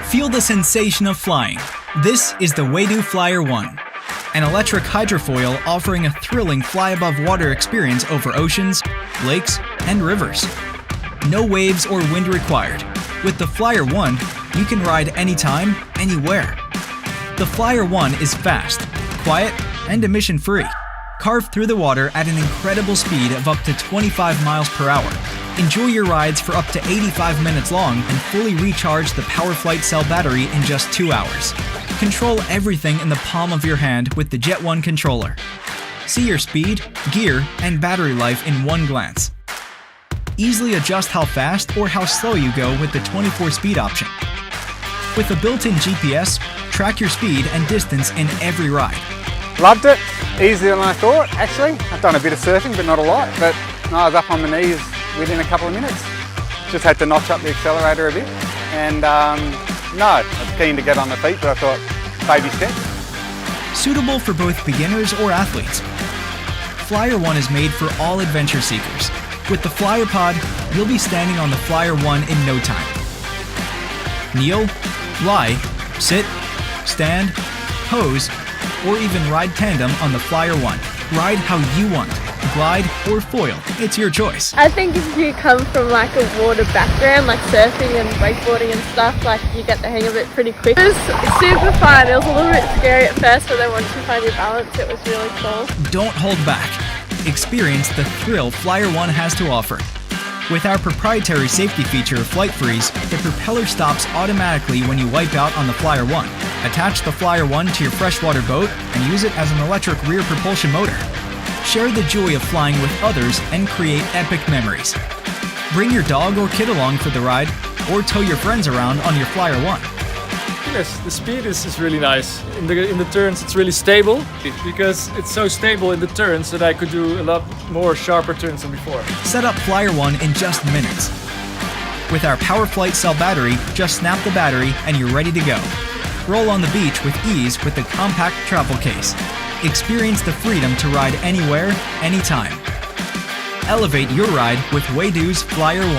Feel the sensation of flying. This is the Waydoo Flyer 1, an electric hydrofoil offering a thrilling fly-above-water experience over oceans, lakes, and rivers. No waves or wind required. With the Flyer 1, you can ride anytime, anywhere. The Flyer 1 is fast, quiet, and emission-free. Carved through the water at an incredible speed of up to 25 miles per hour. Enjoy your rides for up to 85 minutes long and fully recharge the PowerFlight cell battery in just 2 hours. Control everything in the palm of your hand with the Jet 1 controller. See your speed, gear, and battery life in one glance. Easily adjust how fast or how slow you go with the 24-speed option. With a built-in GPS, track your speed and distance in every ride. Loved it. Easier than I thought, actually. I've done a bit of surfing, but not a lot. But no, I was up on my knees within a couple of minutes. Just had to notch up the accelerator a bit. And no, I was keen to get on the feet, but I thought, baby steps. Suitable for both beginners or athletes. Flyer 1 is made for all adventure seekers. With the Flyer Pod, you'll be standing on the Flyer 1 in no time. Kneel, lie, sit, stand, pose, or even ride tandem on the Flyer 1. Ride how you want. Glide or foil, it's your choice. I think if you come from like a water background, like surfing and wakeboarding and stuff, like you get the hang of it pretty quick. It was super fun. It was a little bit scary at first, but then once you find your balance, it was really cool. Don't hold back. Experience the thrill Flyer 1 has to offer. With our proprietary safety feature, Flight Freeze, the propeller stops automatically when you wipe out on the Flyer 1. Attach the Flyer 1 to your freshwater boat and use it as an electric rear propulsion motor. Share the joy of flying with others and create epic memories. Bring your dog or kid along for the ride, or tow your friends around on your Flyer 1. Yes, the speed is really nice. In the turns it's really stable, because it's so stable in the turns that I could do a lot more sharper turns than before. Set up Flyer 1 in just minutes. With our PowerFlight cell battery, just snap the battery and you're ready to go. Roll on the beach with ease with the compact travel case. Experience the freedom to ride anywhere, anytime. Elevate your ride with Waydoo's Flyer 1.